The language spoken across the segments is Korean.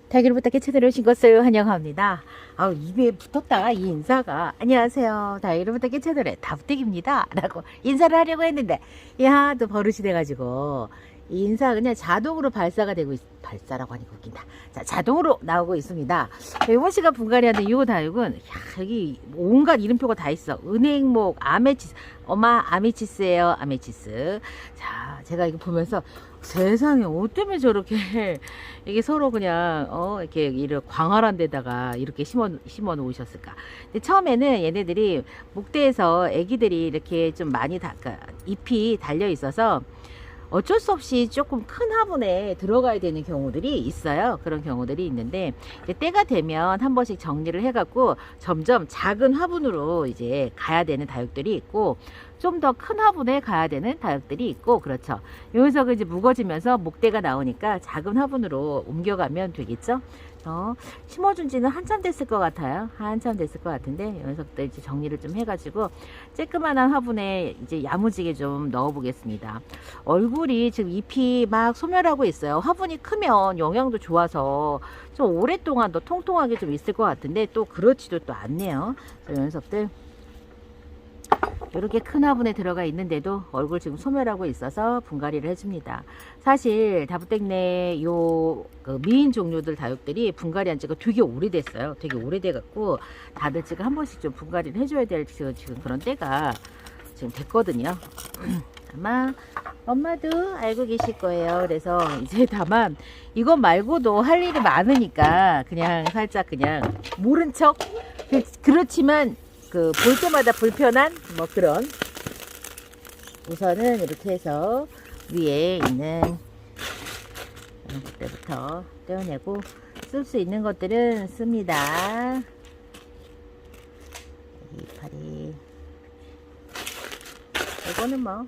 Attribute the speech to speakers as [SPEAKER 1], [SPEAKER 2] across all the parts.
[SPEAKER 1] 달걀부터 깨쳐들어 오신 것을 환영합니다. 아우, 입에 붙었다, 이 인사가. 안녕하세요. 달걀부터 깨쳐들어 다부댁입니다. 라고 인사를 하려고 했는데, 야, 또 버릇이 돼가지고, 이 인사가 그냥 자동으로 발사가 되고 발사라고 하니까 웃긴다. 자, 자동으로 나오고 있습니다. 이번 시간 분갈이 하는 이 다육은, 야, 여기 온갖 이름표가 다 있어. 은행목, 아메치스. 엄마, 아메치스예요, 아메치스. 자, 제가 이거 보면서, 세상에, 어쩌면 저렇게, 이게 서로 그냥, 이렇게 광활한 데다가 이렇게 심어 놓으셨을까. 근데 처음에는 얘네들이 목대에서 애기들이 이렇게 좀 많이 그러니까 잎이 달려 있어서 어쩔 수 없이 조금 큰 화분에 들어가야 되는 경우들이 있어요. 그런 경우들이 있는데, 이제 때가 되면 한 번씩 정리를 해갖고 점점 작은 화분으로 이제 가야 되는 다육들이 있고, 좀 더 큰 화분에 가야 되는 다육들이 있고, 그렇죠. 여기서 이제 무거지면서 목대가 나오니까 작은 화분으로 옮겨가면 되겠죠. 심어준 지는 한참 됐을 것 같아요. 한참 됐을 것 같은데, 여기서부터 이제 정리를 좀 해가지고, 쬐끄만한 화분에 이제 야무지게 좀 넣어 보겠습니다. 얼굴이 지금 잎이 막 소멸하고 있어요. 화분이 크면 영양도 좋아서 좀 오랫동안 더 통통하게 좀 있을 것 같은데, 또 그렇지도 또 않네요. 그래서 녀석들 이렇게 큰 화분에 들어가 있는데도 얼굴 지금 소멸하고 있어서 분갈이를 해줍니다. 사실 다부댁내 그 미인 종류들 다육들이 분갈이 한 지가 되게 오래됐어요. 되게 오래돼갖고 다들 지금 한 번씩 좀 분갈이를 해줘야 될 지금 그런 때가 지금 됐거든요. 아마 엄마도 알고 계실 거예요. 그래서 이제 다만 이것 말고도 할 일이 많으니까 그냥 살짝 그냥 모른 척, 그렇지만 그 볼 때마다 불편한 뭐 그런, 우선은 이렇게 해서 위에 있는 그때부터 떼어내고 쓸 수 있는 것들은 씁니다. 이파리, 이거는 뭐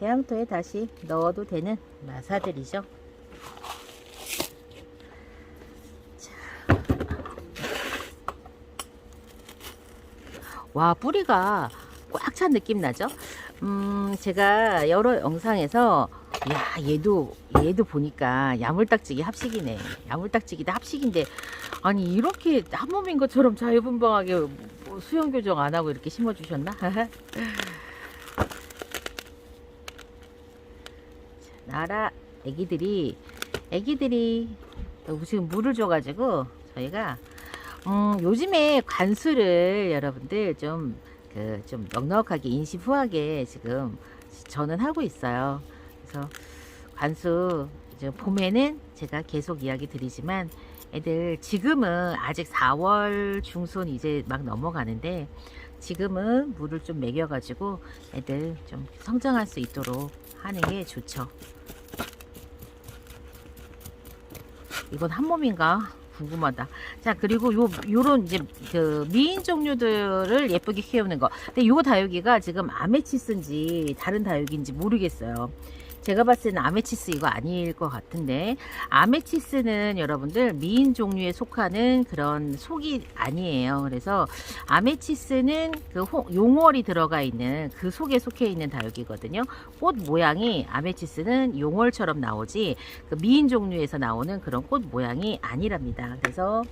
[SPEAKER 1] 배양토에 다시 넣어도 되는 마사들이죠. 와, 뿌리가 꽉 찬 느낌 나죠? 제가 여러 영상에서, 야, 얘도 보니까 야물딱지기 합식이네. 야물딱지기다 합식인데, 아니, 이렇게 한 몸인 것처럼 자유분방하게 뭐 수영 교정 안 하고 이렇게 심어주셨나? 나라 애기들이 지금 물을 줘가지고 저희가 요즘에 관수를 여러분들 좀 넉넉하게 인심후하게 지금 저는 하고 있어요. 그래서 관수 이제 봄에는 제가 계속 이야기 드리지만, 애들 지금은 아직 4월 중순 이제 막 넘어가는데, 지금은 물을 좀 먹여가지고 애들 좀 성장할 수 있도록 하는 게 좋죠. 이건 한 몸인가 궁금하다. 자, 그리고 요런 이제 그 미인 종류들을 예쁘게 키우는 거. 근데 요 다육이가 지금 아메치스인지 다른 다육인지 모르겠어요. 제가 봤을 때는 아메치스 이거 아닐 것 같은데, 아메치스는 여러분들 미인 종류에 속하는 그런 속이 아니에요. 그래서 아메치스는 그 용월이 들어가 있는 그 속에 속해 있는 다육이거든요. 꽃 모양이 아메치스는 용월처럼 나오지, 그 미인 종류에서 나오는 그런 꽃 모양이 아니랍니다. 그래서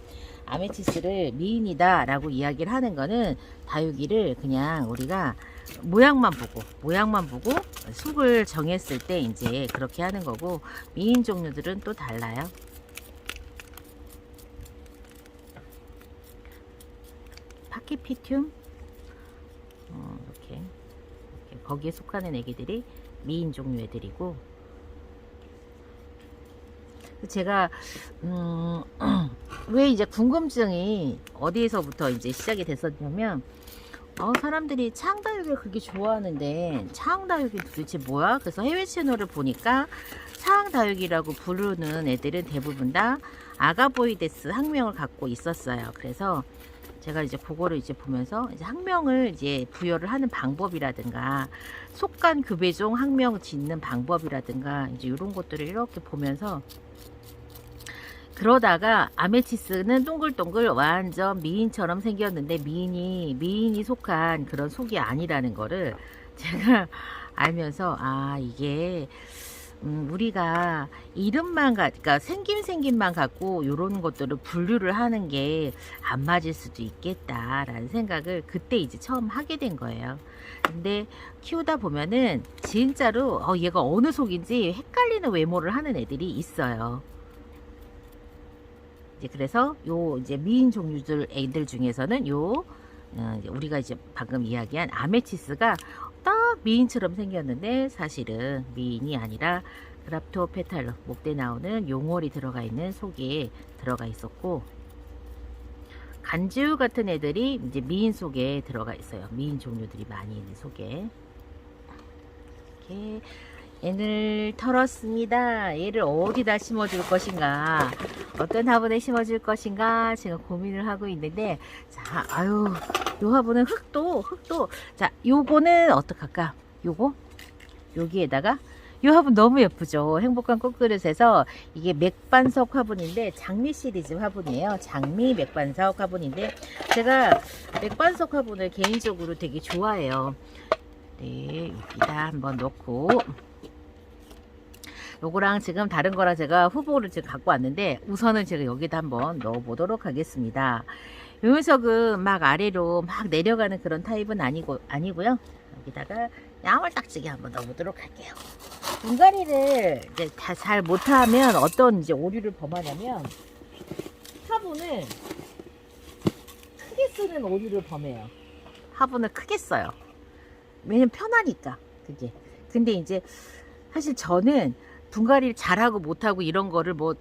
[SPEAKER 1] 아메치스를 미인이다 라고 이야기를 하는 거는, 다육이를 그냥 우리가 모양만 보고 속을 정했을 때 이제 그렇게 하는 거고, 미인 종류들은 또 달라요. 파키피튬, 이렇게 거기에 속하는 애기들이 미인 종류 애들이고, 제가 왜 이제 궁금증이 어디에서부터 이제 시작이 됐었냐면, 사람들이 창다육을 그렇게 좋아하는데 창다육이 도대체 뭐야? 그래서 해외 채널을 보니까 창다육이라고 부르는 애들은 대부분 다 아가보이데스 학명을 갖고 있었어요. 그래서 제가 이제 그거를 이제 보면서 이제 학명을 이제 부여를 하는 방법이라든가, 속간 교배종 학명 짓는 방법이라든가, 이제 이런 것들을 이렇게 보면서, 그러다가 아메치스는 동글동글 완전 미인처럼 생겼는데 미인이 속한 그런 속이 아니라는 거를 제가 알면서, 아, 이게 우리가 이름만 그러니까 생김만 갖고 요런 것들을 분류를 하는 게 안 맞을 수도 있겠다라는 생각을 그때 이제 처음 하게 된 거예요. 근데 키우다 보면은 진짜로 얘가 어느 속인지 헷갈리는 외모를 하는 애들이 있어요. 이제 그래서 요 이제 미인 종류들 애들 중에서는 이제 우리가 이제 방금 이야기한 아메치스가 딱 미인처럼 생겼는데 사실은 미인이 아니라 그랍토페탈로 목대 나오는 용월이 들어가 있는 속에 들어가 있었고, 간지우 같은 애들이 이제 미인 속에 들어가 있어요. 미인 종류들이 많이 있는 속에. 이렇게 얘를 털었습니다. 얘를 어디다 심어줄 것인가, 어떤 화분에 심어줄 것인가 지금 고민을 하고 있는데, 자, 아유, 요 화분은 흙도 자, 요거는 어떡할까? 여기에다가 요 화분 너무 예쁘죠. 행복한 꽃그릇에서 이게 맥반석 화분인데 장미 시리즈 화분이에요. 장미 맥반석 화분인데 제가 맥반석 화분을 개인적으로 되게 좋아해요. 네, 여기다 한번 넣고, 요거랑 지금 다른 거랑 제가 후보를 지금 갖고 왔는데 우선은 제가 여기다 한번 넣어 보도록 하겠습니다. 요 녀석은 막 아래로 막 내려가는 그런 타입은 아니고요. 여기다가 야물딱지게 한번 넣어보도록 할게요. 분갈이를 이제 다 잘 못하면 어떤 이제 오류를 범하냐면, 화분을 크게 쓰는 오류를 범해요. 화분을 크게 써요. 왜냐면 편하니까 그게. 근데 이제 사실 저는 분갈이를 잘하고 못하고 이런 거를 뭐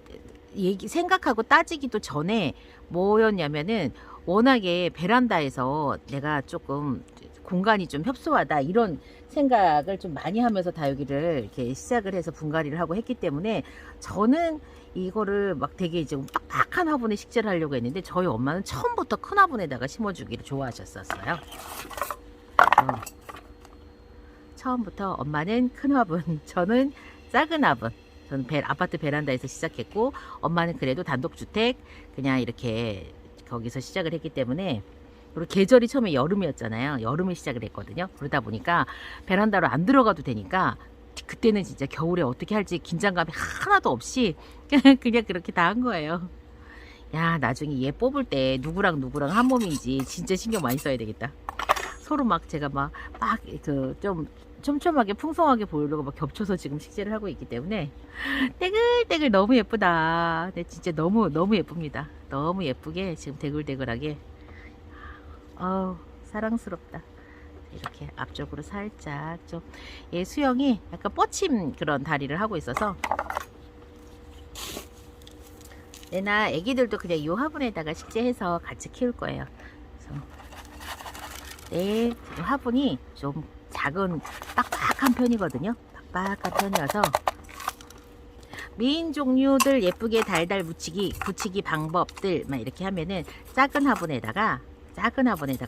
[SPEAKER 1] 생각하고 따지기도 전에 뭐였냐면은, 워낙에 베란다에서 내가 조금 공간이 좀 협소하다 이런 생각을 좀 많이 하면서 다육이를 이렇게 시작을 해서 분갈이를 하고 했기 때문에, 저는 이거를 막 되게 이제 빡빡한 화분에 식재를 하려고 했는데 저희 엄마는 처음부터 큰 화분에다가 심어주기를 좋아하셨었어요. 처음부터 엄마는 큰 화분, 저는 작은 화분. 저는 아파트 베란다에서 시작했고, 엄마는 그래도 단독주택 그냥 이렇게 거기서 시작을 했기 때문에, 그리고 계절이 처음에 여름이었잖아요. 여름에 시작을 했거든요. 그러다 보니까 베란다로 안 들어가도 되니까 그때는 진짜 겨울에 어떻게 할지 긴장감이 하나도 없이 그냥 그렇게 다 한 거예요. 야, 나중에 얘 뽑을 때 누구랑 한 몸인지 진짜 신경 많이 써야 되겠다. 서로 막 제가 막 그 좀 촘촘하게 풍성하게 보이려고 막 겹쳐서 지금 식재를 하고 있기 때문에 떼글떼글 너무 예쁘다. 네, 진짜 너무 예쁩니다. 너무 예쁘게 지금 대글대글하게. 아우, 사랑스럽다. 이렇게 앞쪽으로 살짝 좀, 얘 수영이 약간 뻗침 그런 다리를 하고 있어서, 얘나 애기들도 그냥 이 화분에다가 식재해서 같이 키울 거예요. 그래서 네, 화분이 좀 작은 빡빡한 편이거든요. 빡빡한 편이어서 미인 종류들 예쁘게 달달 붙이기 방법들 막 이렇게 하면은 작은 화분에다가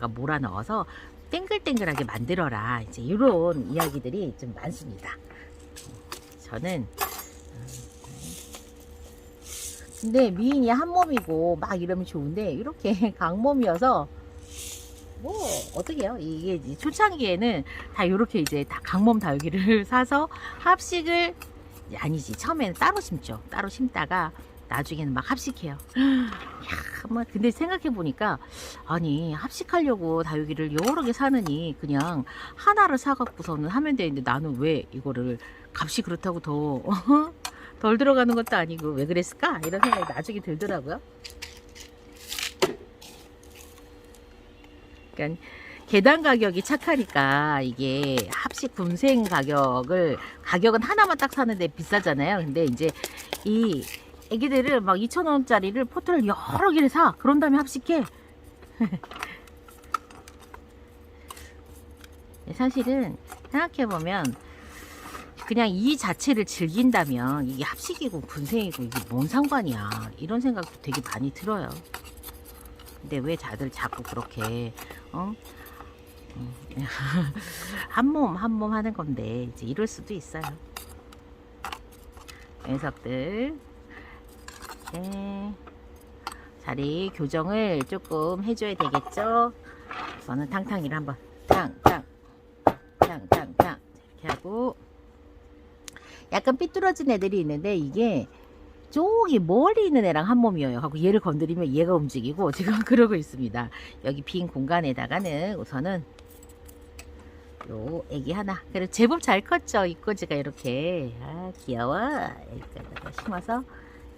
[SPEAKER 1] 몰아 넣어서 땡글땡글하게 만들어라, 이제 이런 이야기들이 좀 많습니다. 저는 근데 미인이 한 몸이고 막 이러면 좋은데, 이렇게 강몸이어서 뭐 어떡해요. 이게 초창기에는 다 이렇게 이제 다 강몸 다육이를 사서 합식을, 아니지, 처음에는 따로 심죠. 따로 심다가 나중에는 막 합식해요. 야, 근데 생각해 보니까, 아니 합식하려고 다육이를 여러 개 사느니 그냥 하나를 사갖고서는 하면 되는데, 나는 왜 이거를 값이 그렇다고 더 덜 들어가는 것도 아니고 왜 그랬을까, 이런 생각이 나중에 들더라고요. 그러니까 계단 가격이 착하니까 이게 합식 분생 가격은 하나만 딱 사는데 비싸잖아요. 근데 이제 이 애기들을 막 2,000원짜리를 포트를 여러 개를 사. 그런 다음에 합식해. 사실은 생각해보면 그냥 이 자체를 즐긴다면 이게 합식이고 분생이고 이게 뭔 상관이야, 이런 생각도 되게 많이 들어요. 근데 왜 다들 자꾸 그렇게 한 몸 하는 건데, 이제 이럴 수도 있어요. 녀석들 네, 자리 교정을 조금 해줘야 되겠죠. 저는 탕탕이를 한번 탕탕 이렇게 하고, 약간 삐뚤어진 애들이 있는데 이게 저기 멀리 있는 애랑 한 몸이에요. 하고 얘를 건드리면 얘가 움직이고 지금 그러고 있습니다. 여기 빈 공간에다가는 우선은 요 애기 하나. 그리고 제법 잘 컸죠. 이꼬지가 이렇게. 아 귀여워. 여기다가 심어서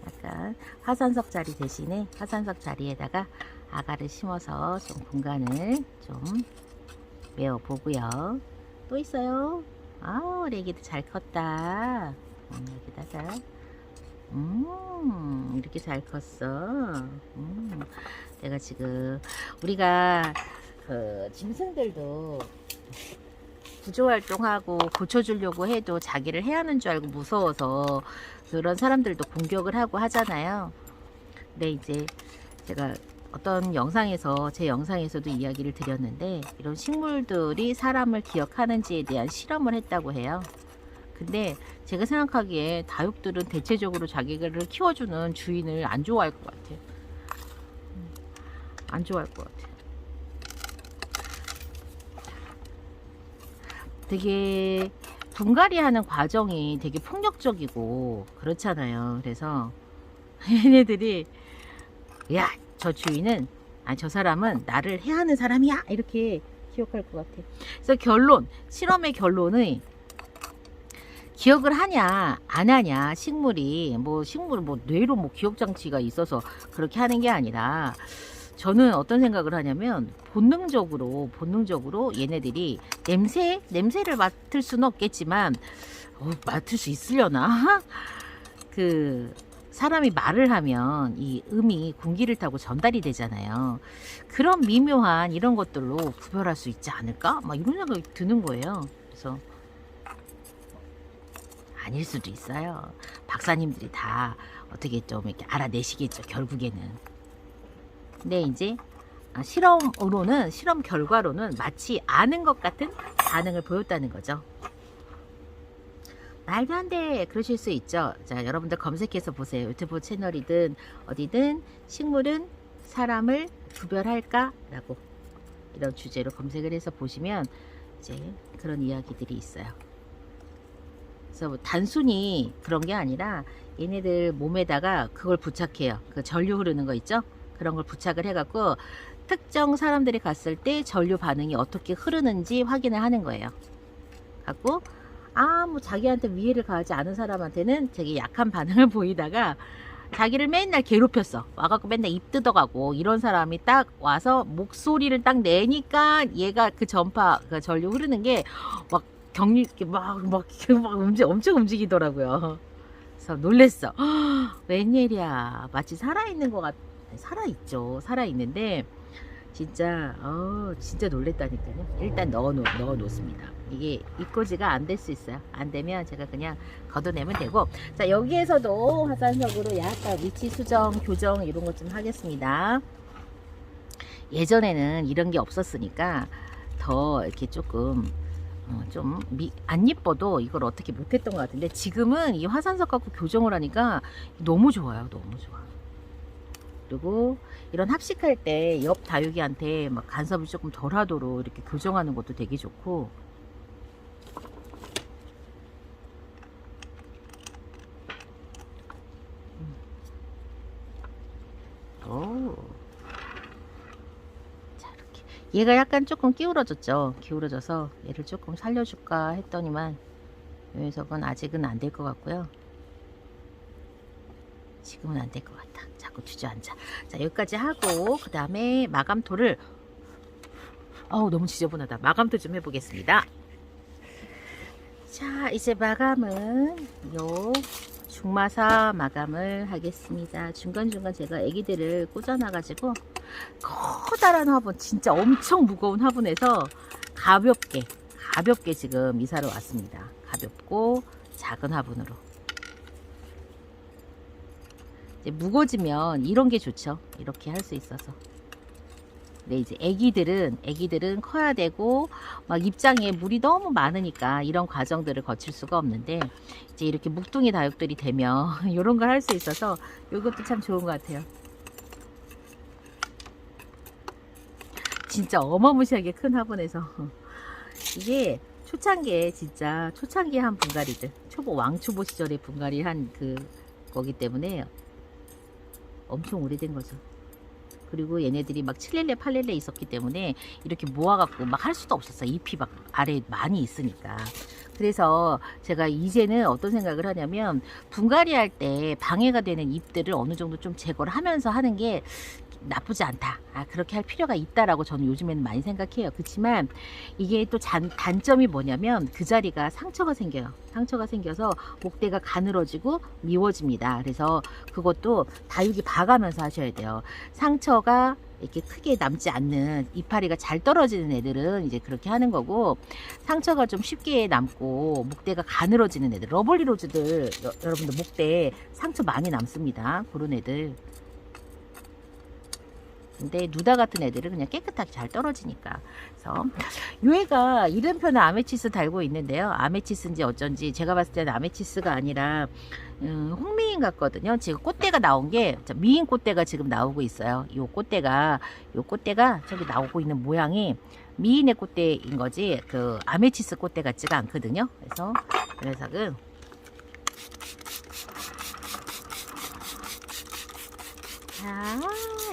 [SPEAKER 1] 약간 화산석 자리 대신에 화산석 자리에다가 아가를 심어서 좀 공간을 좀 메워보고요. 또 있어요. 아우 우리 애기도 잘 컸다. 여기다가 이렇게 잘 컸어. 내가 지금 우리가 그 짐승들도 구조활동하고 고쳐주려고 해도 자기를 해하는 줄 알고 무서워서 그런 사람들도 공격을 하고 하잖아요. 근데 이제 제가 어떤 영상에서 제 영상에서도 이야기를 드렸는데 이런 식물들이 사람을 기억하는지에 대한 실험을 했다고 해요. 근데 제가 생각하기에 다육들은 대체적으로 자기를 키워주는 주인을 안 좋아할 것 같아. 안 좋아할 것 같아. 되게 분갈이 하는 과정이 되게 폭력적이고 그렇잖아요. 그래서 얘네들이 야, 저 주인은 저 사람은 나를 해하는 사람이야 이렇게 기억할 것 같아. 그래서 결론, 실험의 결론은 기억을 하냐 안 하냐, 식물이 식물 뇌로 기억 장치가 있어서 그렇게 하는 게 아니라, 저는 어떤 생각을 하냐면 본능적으로 얘네들이 냄새를 맡을 수는 없겠지만 맡을 수 있으려나? 그 사람이 말을 하면 이 음이 공기를 타고 전달이 되잖아요. 그런 미묘한 이런 것들로 구별할 수 있지 않을까? 막 이런 생각이 드는 거예요. 그래서 아닐 수도 있어요. 박사님들이 다 어떻게 좀 이렇게 알아내시겠죠, 결국에는. 근데 이제 실험 결과로는 마치 아는 것 같은 반응을 보였다는 거죠. 말도 안 돼, 그러실 수 있죠. 자, 여러분들 검색해서 보세요. 유튜브 채널이든 어디든 식물은 사람을 구별할까? 라고 이런 주제로 검색을 해서 보시면 이제 그런 이야기들이 있어요. 그래서 단순히 그런 게 아니라 얘네들 몸에다가 그걸 부착해요. 그 전류 흐르는 거 있죠? 그런 걸 부착을 해갖고 특정 사람들이 갔을 때 전류 반응이 어떻게 흐르는지 확인을 하는 거예요. 갖고 자기한테 위해를 가하지 않은 사람한테는 되게 약한 반응을 보이다가 자기를 맨날 괴롭혔어. 와갖고 맨날 입 뜯어가고 이런 사람이 딱 와서 목소리를 딱 내니까 얘가 그 전파, 그 전류 흐르는 게 막 엄청 움직이더라고요. 그래서 놀랬어. 웬일이야. 마치 살아있는 것 같, 살아있죠. 살아있는데, 진짜 놀랬다니까요. 일단 넣어 놓습니다. 이게 입고지가 안 될 수 있어요. 안 되면 제가 그냥 걷어내면 되고. 자, 여기에서도 화산석으로 약간 위치 수정, 교정 이런 것 좀 하겠습니다. 예전에는 이런 게 없었으니까 더 이렇게 조금 좀 안 예뻐도 이걸 어떻게 못했던 것 같은데, 지금은 이 화산석 갖고 교정을 하니까 너무 좋아요. 너무 좋아. 그리고 이런 합식할 때 옆 다육이한테 막 간섭을 조금 덜 하도록 이렇게 교정하는 것도 되게 좋고. 자, 이렇게 얘가 약간 조금 기울어졌죠. 기울어져서 얘를 조금 살려줄까 했더니만 이 녀석은 아직은 안 될 것 같고요. 지금은 안 될 것 같아. 자꾸 주저앉아. 자, 여기까지 하고 그 다음에 마감토를 너무 지저분하다. 마감토 좀 해보겠습니다. 자, 이제 마감은 요 중마사 마감을 하겠습니다. 중간중간 제가 애기들을 꽂아놔가지고 커다란 화분, 진짜 엄청 무거운 화분에서 가볍게 지금 이사를 왔습니다. 가볍고 작은 화분으로. 이제 무거워지면 이런 게 좋죠. 이렇게 할 수 있어서. 근데 이제 애기들은 커야 되고 막 입장에 물이 너무 많으니까 이런 과정들을 거칠 수가 없는데, 이제 이렇게 묵둥이 다육들이 되면 이런 걸 할 수 있어서 이것도 참 좋은 것 같아요. 진짜 어마무시하게 큰 화분에서 이게 초창기에 진짜 초창기에 한 분갈이들, 초보 왕초보 시절에 분갈이 한 거기 때문에 엄청 오래된 거죠. 그리고 얘네들이 막 7렐레 8렐레 있었기 때문에 이렇게 모아갖고 막 할 수도 없었어요. 잎이 막 아래에 많이 있으니까. 그래서 제가 이제는 어떤 생각을 하냐면, 분갈이 할 때 방해가 되는 잎들을 어느 정도 좀 제거를 하면서 하는 게 나쁘지 않다. 그렇게 할 필요가 있다라고 저는 요즘에는 많이 생각해요. 그렇지만 이게 또 단점이 뭐냐면, 그 자리가 상처가 생겨요. 상처가 생겨서 목대가 가늘어지고 미워집니다. 그래서 그것도 다육이 봐가면서 하셔야 돼요. 상처가 이렇게 크게 남지 않는, 이파리가 잘 떨어지는 애들은 이제 그렇게 하는 거고, 상처가 좀 쉽게 남고 목대가 가늘어지는 애들, 러블리 로즈들 여러분들 목대 상처 많이 남습니다. 그런 애들. 근데 누다 같은 애들은 그냥 깨끗하게 잘 떨어지니까. 그래서 요 애가 이름표는 아메치스 달고 있는데요. 아메치스인지 어쩐지 제가 봤을 때는 아메치스가 아니라 홍미인 같거든요. 지금 꽃대가 나온 게 미인 꽃대가 지금 나오고 있어요. 요 꽃대가 저기 나오고 있는 모양이 미인의 꽃대인 거지 그 아메치스 꽃대 같지가 않거든요. 그래서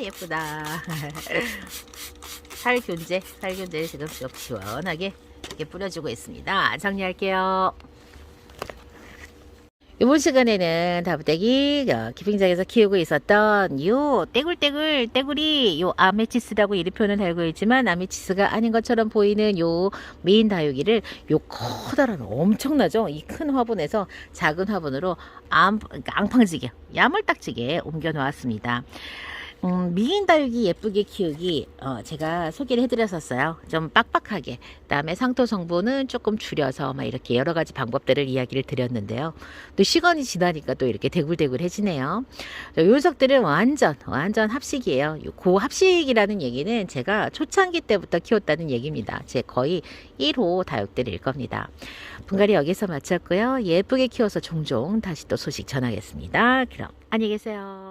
[SPEAKER 1] 예쁘다. 살균제를 지금 좀 시원하게 이렇게 뿌려주고 있습니다. 정리할게요. 이번 시간에는 다부떼기 키핑장에서 키우고 있었던 요 떼굴이 요 아메치스라고 이름표는 달고 있지만 아메치스가 아닌 것처럼 보이는 요 메인 다육이를 요 커다란 엄청나죠? 이 큰 화분에서 작은 화분으로 앙팡지게 야물딱지게 옮겨 놓았습니다. 미인 다육이 예쁘게 키우기 제가 소개를 해드렸었어요. 좀 빡빡하게. 그다음에 상토 성분은 조금 줄여서 막 이렇게 여러 가지 방법들을 이야기를 드렸는데요. 또 시간이 지나니까 또 이렇게 대굴대굴해지네요. 요 녀석들은 완전 합식이에요. 고 합식이라는 얘기는 제가 초창기 때부터 키웠다는 얘기입니다. 제 거의 1호 다육들일 겁니다. 분갈이 여기서 마쳤고요. 예쁘게 키워서 종종 다시 또 소식 전하겠습니다. 그럼 안녕히 계세요.